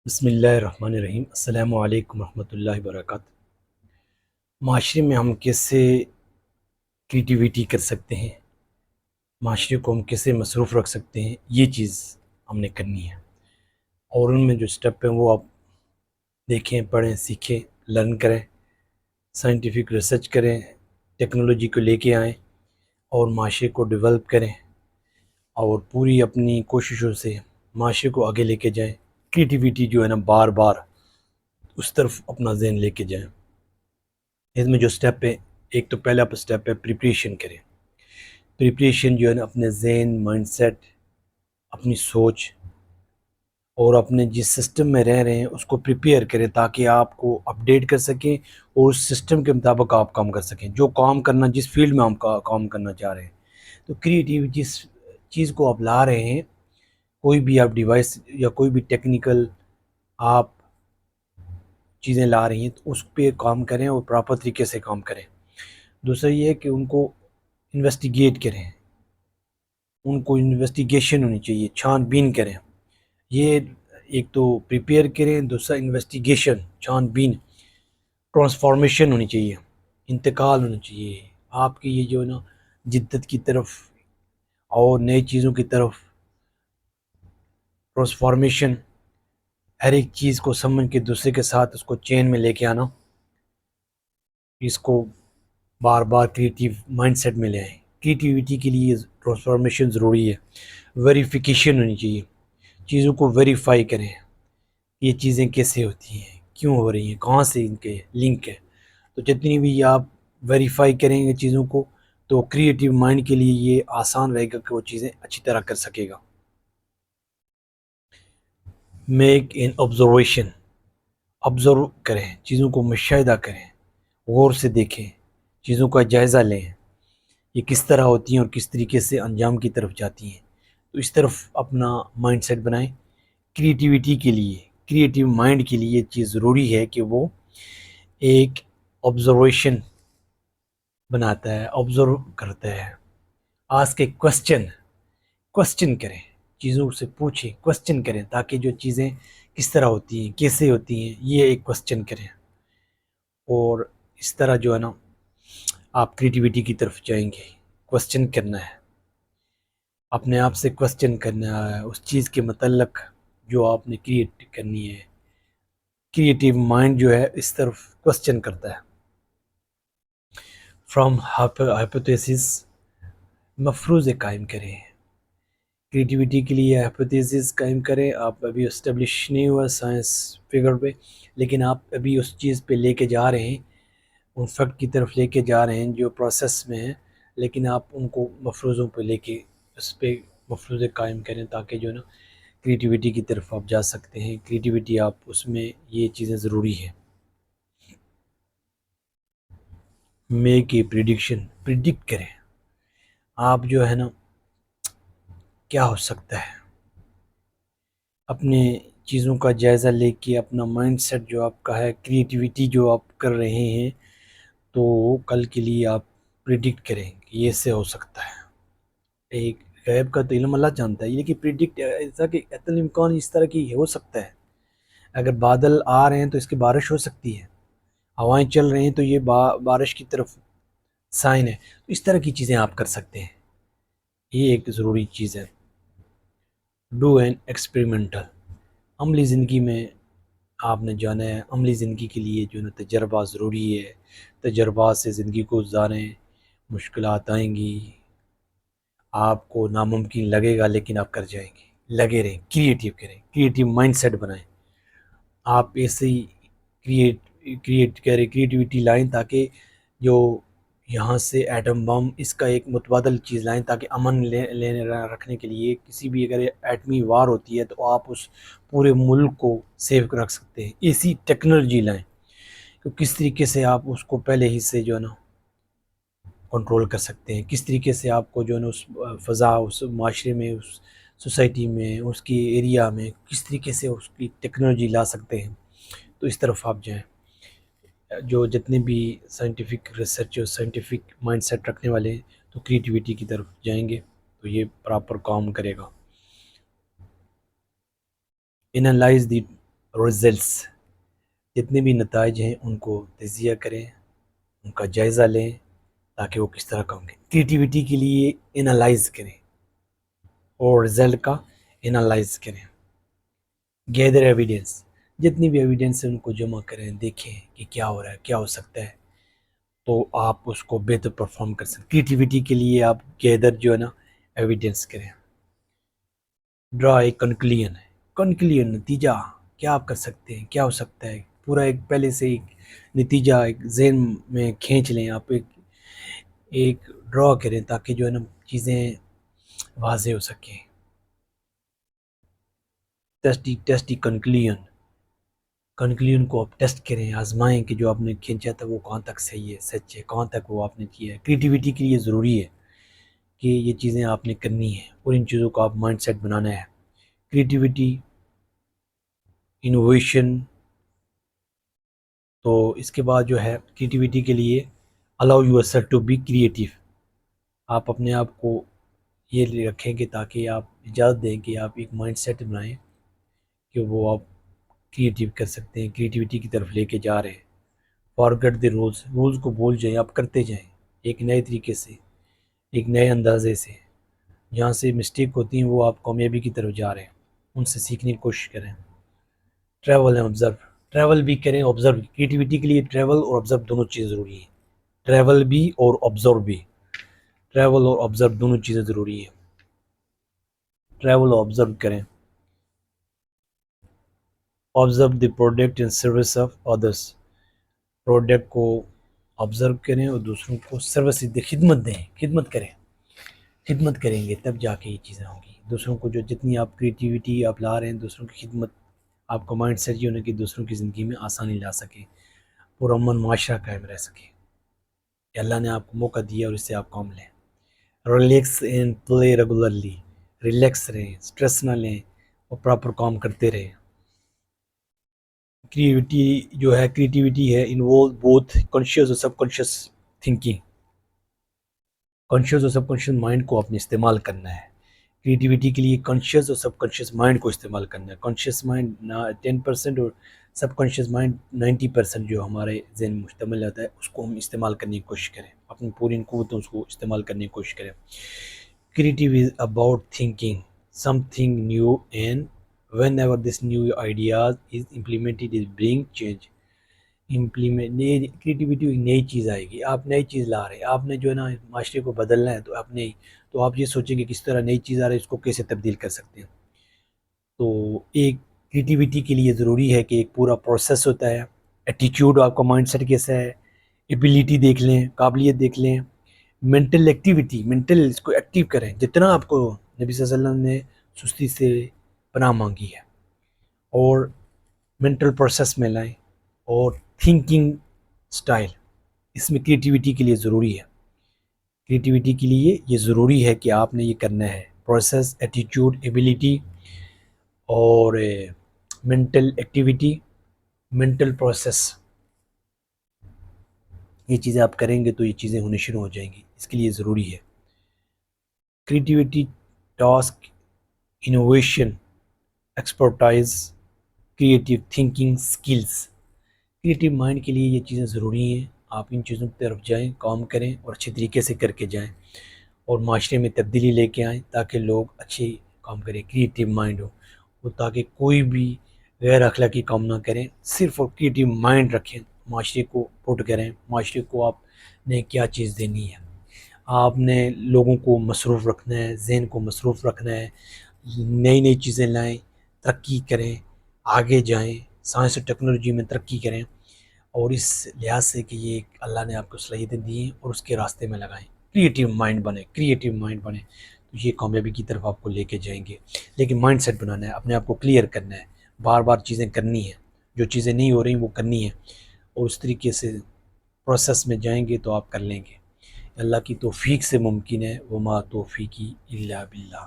بسم اللہ الرحمن الرحیم۔ السلام علیکم ورحمۃ اللہ وبرکاتہ۔ معاشرے میں ہم کیسے کریٹیویٹی کر سکتے ہیں، معاشرے کو ہم کیسے مصروف رکھ سکتے ہیں، یہ چیز ہم نے کرنی ہے۔ اور ان میں جو سٹیپ ہیں وہ آپ دیکھیں، پڑھیں، سیکھیں، لرن کریں، سائنٹیفک ریسرچ کریں، ٹیکنالوجی کو لے کے آئیں اور معاشرے کو ڈیولپ کریں اور پوری اپنی کوششوں سے معاشرے کو آگے لے کے جائیں۔ کریٹیویٹی جو ہے نا بار بار اس طرف اپنا ذہن لے کے جائیں۔ اس میں جو سٹیپ ہے، ایک تو پہلا سٹیپ ہے پریپریشن کریں۔ پریپریشن جو ہے نا اپنے ذہن، مائنڈ سیٹ، اپنی سوچ اور اپنے جس سسٹم میں رہ رہے ہیں اس کو پریپیئر کریں تاکہ آپ کو اپڈیٹ کر سکیں اور اس سسٹم کے مطابق آپ کام کر سکیں، جو کام کرنا، جس فیلڈ میں آپ کام کرنا چاہ رہے ہیں۔ تو کریٹیو جس چیز کو آپ لا رہے ہیں، کوئی بھی آپ ڈیوائس یا کوئی بھی ٹیکنیکل آپ چیزیں لا رہی ہیں تو اس پہ کام کریں اور پراپر طریقے سے کام کریں۔ دوسرا یہ ہے کہ ان کو انویسٹیگیٹ کریں، ان کو انویسٹیگیشن ہونی چاہیے، چھان بین کریں۔ یہ ایک تو پریپیئر کریں، دوسرا انویسٹیگیشن، چھان بین، ٹرانسفارمیشن ہونی چاہیے، انتقال ہونا چاہیے آپ کی، یہ جو ہے نا جدت کی طرف اور نئی چیزوں کی طرف ٹرانسفارمیشن، ہر ایک چیز کو سمجھ کے دوسرے کے ساتھ اس کو چین میں لے کے آنا، اس کو بار بار کریٹیو مائنڈ سیٹ میں لے آئیں۔ کریٹیویٹی کے لیے ٹرانسفارمیشن ضروری ہے، ویریفیکیشن ہونی چاہیے، چیزوں کو ویریفائی کریں، یہ چیزیں کیسے ہوتی ہیں، کیوں ہو رہی ہیں، کہاں سے ان کے لنک ہے۔ تو جتنی بھی آپ ویریفائی کریں گے چیزوں کو تو کریٹیو مائنڈ کے لیے یہ آسان رہے گا کہ وہ چیزیں اچھی طرح کر سکے گا۔ میک ان آبزرویشن، آبزرو کریں، چیزوں کو مشاہدہ کریں، غور سے دیکھیں، چیزوں کا جائزہ لیں، یہ کس طرح ہوتی ہیں اور کس طریقے سے انجام کی طرف جاتی ہیں۔ تو اس طرف اپنا مائنڈ سیٹ بنائیں۔ کریٹیویٹی کے لیے، کریٹیو مائنڈ کے لیے یہ چیز ضروری ہے کہ وہ ایک آبزرویشن بناتا ہے، آبزرو کرتا ہے۔ آسک اے کوسچن کریں، چیزوں سے پوچھیں، کوسچن کریں تاکہ جو چیزیں کس طرح ہوتی ہیں، کیسے ہوتی ہیں، یہ ایک کوسچن کریں۔ اور اس طرح جو ہے نا آپ کریٹیویٹی کی طرف جائیں گے۔ کوسچن کرنا ہے، اپنے آپ سے کوسچن کرنا ہے اس چیز کے متعلق جو آپ نے کریٹ کرنی ہے۔ کریٹیو مائنڈ جو ہے اس طرف کوسچن کرتا ہے۔ فرام ہائپوتھیسس، مفروضے قائم کریں۔ کریٹیویٹی کے لیے ہائپوتھیسس قائم کریں۔ آپ ابھی اسٹیبلش نہیں ہوا سائنس فگر پہ، لیکن آپ ابھی اس چیز پہ لے کے جا رہے ہیں، ان فیکٹ کی طرف لے کے جا رہے ہیں جو پروسیس میں ہیں، لیکن آپ ان کو مفروضوں پہ لے کے اس پہ مفروضے قائم کریں تاکہ جو ہے نا کریٹیویٹی کی طرف آپ جا سکتے ہیں۔ کریٹیویٹی آپ اس میں یہ چیزیں ضروری ہیں۔ میک اے پریڈکشن، پریڈکٹ کریں آپ جو ہے نا کیا ہو سکتا ہے، اپنے چیزوں کا جائزہ لے کے اپنا مائنڈ سیٹ جو آپ کا ہے، کریٹیویٹی جو آپ کر رہے ہیں تو کل کے لیے آپ پریڈکٹ کریں کہ یہ سے ہو سکتا ہے۔ ایک غیب کا تو علم اللہ جانتا ہے، لیکن پریڈکٹ ایسا کہ عطل امکان اس طرح کی ہو سکتا ہے، اگر بادل آ رہے ہیں تو اس کی بارش ہو سکتی ہے، ہوائیں چل رہی ہیں تو یہ بارش کی طرف سائن ہے۔ تو اس طرح کی چیزیں آپ کر سکتے ہیں، یہ ایک ضروری چیز ہے۔ ڈو این ایکسپریمنٹل، عملی زندگی میں آپ نے جانا ہے، عملی زندگی کے لیے جو ہے نا تجربہ ضروری ہے، تجربات سے زندگی کو گزاریں۔ مشکلات آئیں گی، آپ کو ناممکن لگے گا لیکن آپ کر جائیں گے، لگے رہیں، کریٹیو کریں، کریٹیو مائنڈ سیٹ بنائیں۔ آپ ایسے ہی کریٹ کریں، کریٹیوٹی لائیں تاکہ جو یہاں سے ایٹم بم اس کا ایک متبادل چیز لائیں تاکہ امن لینے رکھنے کے لیے کسی بھی اگر ایٹمی وار ہوتی ہے تو آپ اس پورے ملک کو سیو رکھ سکتے ہیں۔ ایسی ٹیکنالوجی لائیں کہ کس طریقے سے آپ اس کو پہلے ہی سے جو ہے نا کنٹرول کر سکتے ہیں، کس طریقے سے آپ کو جو ہے نا اس فضا، اس معاشرے میں، اس سوسائٹی میں، اس کی ایریا میں کس طریقے سے اس کی ٹیکنالوجی لا سکتے ہیں۔ تو اس طرف آپ جائیں۔ جو جتنے بھی سائنٹیفک ریسرچ اور سائنٹیفک مائنڈ سیٹ رکھنے والے ہیں تو کریٹیویٹی کی طرف جائیں گے تو یہ پراپر کام کرے گا۔ انالائز دی ریزلٹس، جتنے بھی نتائج ہیں ان کو تجزیہ کریں، ان کا جائزہ لیں تاکہ وہ کس طرح کام کریں۔ کریٹیوٹی کے لیے انالائز کریں اور رزلٹ کا انالائز کریں۔ گیدر ایویڈنس، جتنی بھی ایویڈنس ہے ان کو جمع کریں، دیکھیں کہ کیا ہو رہا ہے، کیا ہو سکتا ہے، تو آپ اس کو بہتر پرفارم کر سکیں۔ کریٹیوٹی کے لیے آپ گیدر جو ہے نا ایویڈنس کریں۔ ڈرا ایک کنکلیون نتیجہ، کیا آپ کر سکتے ہیں، کیا ہو سکتا ہے، پورا ایک پہلے سے ایک نتیجہ ایک ذہن میں کھینچ لیں، آپ ایک ڈرا کریں تاکہ جو ہے نا چیزیں واضح ہو سکیں۔ ٹیسٹی کنکلیون کو آپ ٹیسٹ کریں، آزمائیں کہ جو آپ نے کھینچا تھا وہ کہاں تک صحیح ہے، سچ ہے، کہاں تک وہ آپ نے کیا ہے۔ کریٹیوٹی کے لیے ضروری ہے کہ یہ چیزیں آپ نے کرنی ہیں اور ان چیزوں کو آپ مائنڈ سیٹ بنانا ہے۔ کریٹیوٹی، انوویشن، تو اس کے بعد جو ہے کریٹیوٹی کے لیے allow yourself to be creative, آپ اپنے آپ کو یہ رکھیں کہ تاکہ آپ اجازت دیں کہ آپ ایک مائنڈ سیٹ بنائیں کہ وہ آپ کریٹیو کر سکتے ہیں، کریٹیوٹی کی طرف لے کے جا رہے ہیں۔ فارگیٹ دی رولز کو بھول جائیں، آپ کرتے جائیں ایک نئے طریقے سے، ایک نئے اندازے سے، جہاں سے مسٹیک ہوتی ہیں وہ آپ کامیابی کی طرف جا رہے ہیں، ان سے سیکھنے کی کوشش کریں۔ ٹریول اینڈ آبزرو، ٹریول بھی کریں، آبزرو بھی۔ کریٹیوٹی کے لیے ٹریول اور آبزرو دونوں چیزیں ضروری ہیں، ٹریول بھی اور آبزرو بھی، ٹریول اور آبزرو دونوں چیزیں ضروری ہیں۔ ٹریول اور آبزرو کریں۔ Observe the product and service of others, product کو آبزرو کریں اور دوسروں کو سروس دیں، خدمت دیں، خدمت کریں، خدمت کریں گے تب جا کے یہ چیزیں ہوں گی۔ دوسروں کو جو جتنی آپ کریٹیوٹی آپ لا رہے ہیں، دوسروں کی خدمت، آپ کا مائنڈ سیٹ یہ ہونا کہ دوسروں کی زندگی میں آسانی لا سکیں، پرامن معاشرہ قائم رہ سکے، کہ اللہ نے آپ کو موقع دیا اور اس سے آپ کام لیں۔ Relax and play regularly, relax رہیں، سٹریس نہ لیں اور پراپر کام کرتے رہیں۔ کریٹیوٹی ہے انوالو بوتھ کانشیس اور سب کانشیس تھنکنگ، کانشیس اور سب کانشیس مائنڈ کو آپ نے استعمال کرنا ہے۔ کریٹیوٹی کے لیے کانشیس اور سب کانشیس مائنڈ کو استعمال کرنا ہے۔ کانشیس مائنڈ 10% اور سب کانشیس مائنڈ 90% جو ہمارے ذہن میں مشتمل ہوتا ہے، اس کو ہم استعمال کرنے کی کوشش کریں، اپنی پوری قوتوں اس کو استعمال کرنے کی کوشش کریں۔ Creative is about thinking some thing new and when ever this new ideas is implemented is bring change. Creativity ایک نئی چیز آئے گی، آپ نئی چیز لا رہے ہیں، آپ نے جو ہے نا معاشرے کو بدلنا ہے، تو آپ یہ سوچیں کہ کس طرح نئی چیز آ رہی ہے، اس کو کیسے تبدیل کر سکتے ہیں۔ تو ایک کریٹیوٹی کے لیے ضروری ہے کہ ایک پورا پروسیس ہوتا ہے، ایٹیچیوڈ آپ کا مائنڈ سیٹ کیسا ہے، ایبیلیٹی دیکھ لیں، قابلیت دیکھ لیں، مینٹل ایکٹیویٹی، مینٹل اس کو ایکٹیو کریں، جتنا آپ کو نبی صلی اللہ علیہ وسلم نے سستی سے پناہ مانگی ہے، اور مینٹل پروسیس میں لائیں، اور تھنکنگ سٹائل اس میں کریٹیوٹی کے لیے ضروری ہے۔ کریٹیوٹی کے لیے یہ ضروری ہے کہ آپ نے یہ کرنا ہے، پروسیس، ایٹیچیوڈ، ایبیلیٹی اور مینٹل ایکٹیویٹی، مینٹل پروسیس، یہ چیزیں آپ کریں گے تو یہ چیزیں ہونے شروع ہو جائیں گی، اس کے لیے ضروری ہے۔ Creativity, task, innovation, expertise, creative thinking skills, creative mind کے لیے یہ چیزیں ضروری ہیں۔ آپ ان چیزوں کی طرف جائیں، کام کریں اور اچھے طریقے سے کر کے جائیں، اور معاشرے میں تبدیلی لے کے آئیں تاکہ لوگ اچھے کام کریں، کریٹیو مائنڈ ہو، اور تاکہ کوئی بھی غیر اخلاقی کام نہ کریں، صرف اور کریٹیو مائنڈ رکھیں، معاشرے کو پٹ کریں، معاشرے کو آپ نے کیا چیز دینی ہے، آپ نے لوگوں کو مصروف رکھنا ہے، ذہن کو مصروف رکھنا ہے، نئی نئی چیزیں لائیں، ترقی کریں، آگے جائیں، سائنس اور ٹیکنالوجی میں ترقی کریں، اور اس لحاظ سے کہ یہ اللہ نے آپ کو صلاحیتیں دی ہیں اور اس کے راستے میں لگائیں، کریٹیو مائنڈ بنے، کریٹیو مائنڈ بنے، تو یہ کامیابی کی طرف آپ کو لے کے جائیں گے۔ لیکن مائنڈ سیٹ بنانا ہے، اپنے آپ کو کلیئر کرنا ہے، بار بار چیزیں کرنی ہیں، جو چیزیں نہیں ہو رہی وہ کرنی ہیں، اور اس طریقے سے پروسیس میں جائیں گے تو آپ کر لیں گے۔ اللہ کی توفیق سے ممکن ہے، وما توفیقی الا باللہ۔